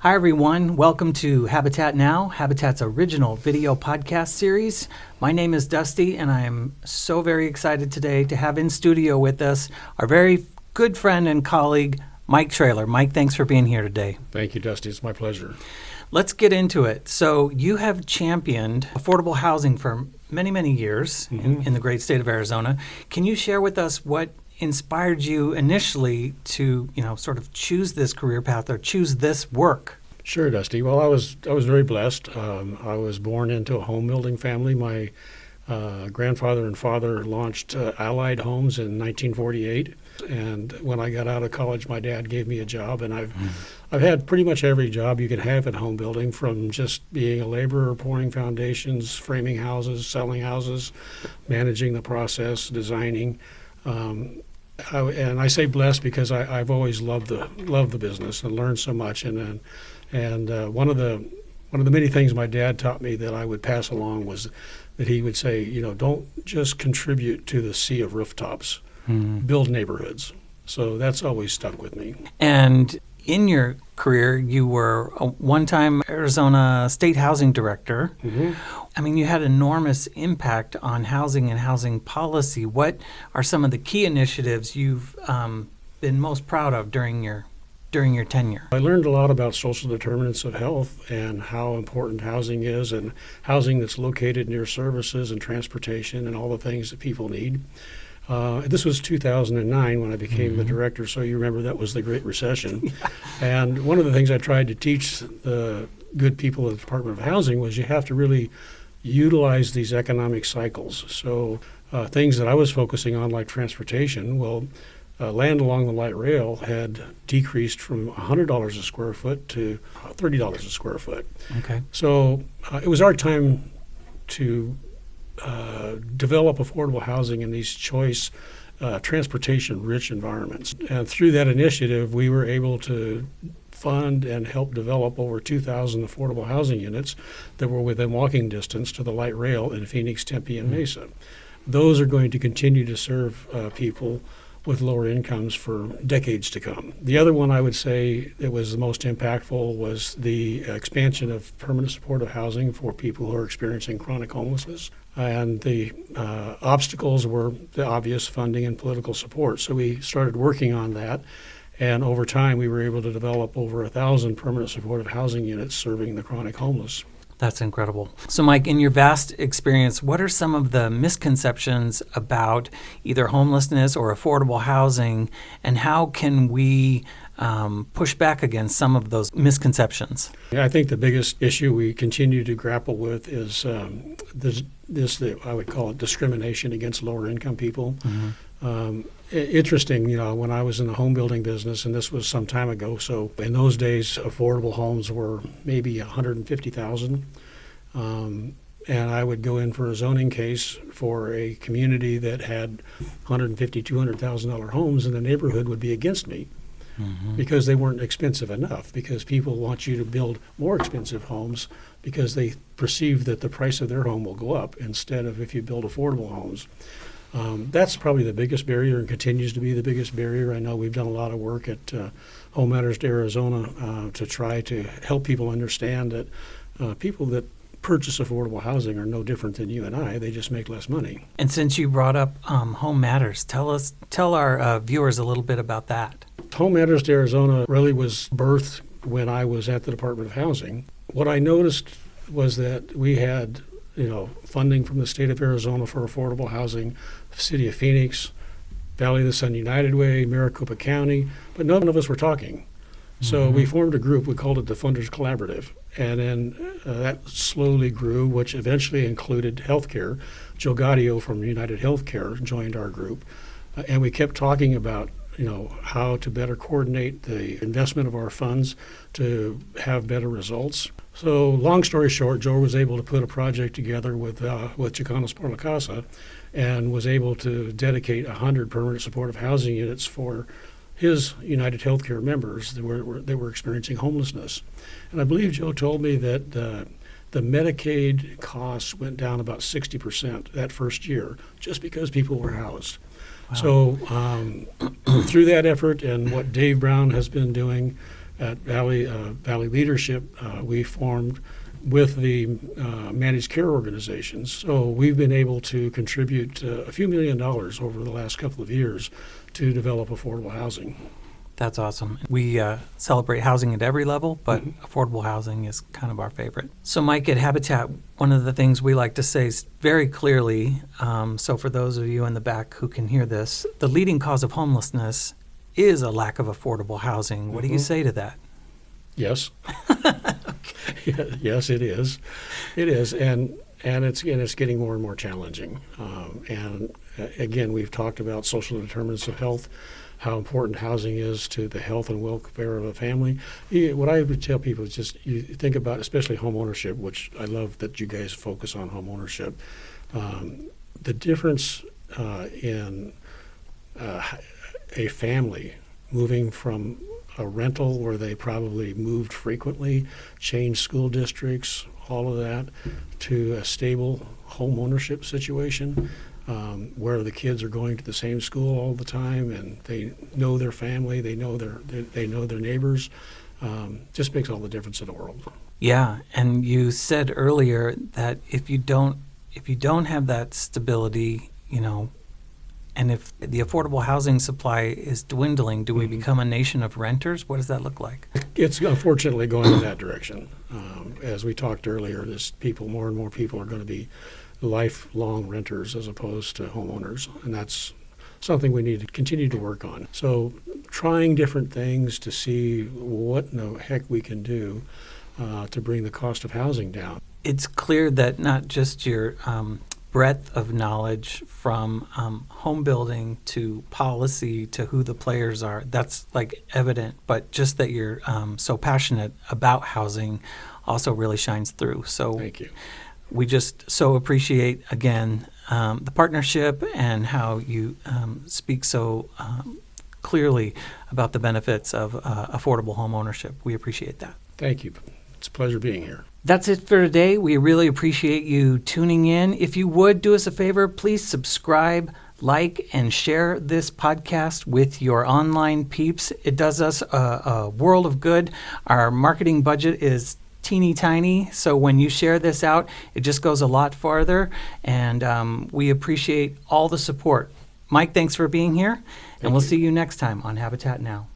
Hi, everyone. Welcome to Habitat Now, Habitat's original video podcast series. My name is Dusty, and I am so very excited today to have in studio with us our very good friend and colleague, Mike Trailor. Mike, thanks for being here today. Thank you, Dusty. It's my pleasure. Let's get into it. So you have championed affordable housing for many, many years in the great state of Arizona. Can you share with us what inspired you initially to, sort of choose this career path or choose this work? Sure, Dusty. Well, I was very blessed. I was born into a home building family. My grandfather and father launched Allied Homes in 1948, and when I got out of college, my dad gave me a job, and I've had pretty much every job you can have in home building, from just being a laborer, pouring foundations, framing houses, selling houses, managing the process, designing. And I say blessed because I've always loved the business and learned so much. And one of the many things my dad taught me that I would pass along was that he would say, don't just contribute to the sea of rooftops, build neighborhoods. So that's always stuck with me. And in your career, you were a one-time Arizona State Housing Director. I mean, you had enormous impact on housing and housing policy. What are some of the key initiatives you've been most proud of during your tenure? I learned a lot about social determinants of health and how important housing is, and housing that's located near services and transportation and all the things that people need. This was 2009 when I became the director, so you remember that was the Great Recession. And one of the things I tried to teach the good people at the Department of Housing was you have to really utilize these economic cycles. So things that I was focusing on, like transportation, land along the light rail had decreased from $100 a square foot to $30 a square foot. Okay. So it was our time to develop affordable housing in these choice, transportation-rich environments. And through that initiative, we were able to fund and help develop over 2,000 affordable housing units that were within walking distance to the light rail in Phoenix, Tempe, and Mesa. Those are going to continue to serve people with lower incomes for decades to come. The other one I would say that was the most impactful was the expansion of permanent supportive housing for people who are experiencing chronic homelessness. And the obstacles were the obvious funding and political support. So we started working on that. And over time, we were able to develop over 1,000 permanent supportive housing units serving the chronic homeless. That's incredible. So, Mike, in your vast experience, what are some of the misconceptions about either homelessness or affordable housing, and how can we push back against some of those misconceptions? I think the biggest issue we continue to grapple with is I would call it discrimination against lower income people. Interesting, when I was in the home building business, and this was some time ago, so in those days, affordable homes were maybe 150,000. And I would go in for a zoning case for a community that had $150,000, $200,000 homes, and the neighborhood would be against me because they weren't expensive enough, because people want you to build more expensive homes because they perceive that the price of their home will go up instead of if you build affordable homes. That's probably the biggest barrier and continues to be the biggest barrier. I know we've done a lot of work at Home Matters to Arizona to try to help people understand that people that purchase affordable housing are no different than you and I. They just make less money. And since you brought up Home Matters, tell our viewers a little bit about that. Home Matters to Arizona really was birthed when I was at the Department of Housing. What I noticed was that we had funding from the state of Arizona for affordable housing, City of Phoenix, Valley of the Sun United Way, Maricopa County, but none of us were talking. So we formed a group, we called it the Funders Collaborative, and then that slowly grew, which eventually included healthcare. Joe Gaudio from United Healthcare joined our group, and we kept talking about how to better coordinate the investment of our funds to have better results. So long story short, Joe was able to put a project together with Chicanos por la Casa and was able to dedicate 100 permanent supportive housing units for his United Healthcare members that were experiencing homelessness. And I believe Joe told me that the Medicaid costs went down about 60% that first year just because people were housed. Wow. So through that effort and what Dave Brown has been doing, at Valley Leadership, we formed with the managed care organizations. So we've been able to contribute a few $1 million over the last couple of years to develop affordable housing. That's awesome. We celebrate housing at every level, but affordable housing is kind of our favorite. So, Mike, at Habitat, one of the things we like to say is very clearly, so for those of you in the back who can hear this, the leading cause of homelessness is a lack of affordable housing. What do you say to that? Yes. Yes, it is. It is, and it's getting more and more challenging. And again, we've talked about social determinants of health, how important housing is to the health and welfare of a family. What I would tell people is just you think about, especially home ownership, which I love that you guys focus on home ownership. The difference in a family moving from a rental where they probably moved frequently, changed school districts, all of that, to a stable home ownership situation where the kids are going to the same school all the time and they know their family, they know their neighbors, just makes all the difference in the world. Yeah, and you said earlier that if you don't have that stability, and if the affordable housing supply is dwindling, do we become a nation of renters? What does that look like? It's unfortunately going in that direction. As we talked earlier, more and more people are going to be lifelong renters as opposed to homeowners, and that's something we need to continue to work on. So trying different things to see what in the heck we can do to bring the cost of housing down. It's clear that not just your breadth of knowledge from home building to policy to who the players are, that's like evident, but just that you're so passionate about housing also really shines through. So thank you. We just so appreciate, again, the partnership and how you speak so clearly about the benefits of affordable home ownership. We appreciate that. Thank you. It's a pleasure being here. That's it for today. We really appreciate you tuning in. If you would do us a favor, please subscribe, like, and share this podcast with your online peeps. It does us a world of good. Our marketing budget is teeny tiny, so when you share this out, it just goes a lot farther, and we appreciate all the support. Mike, thanks for being here, and we'll see you next time on Habitat Now.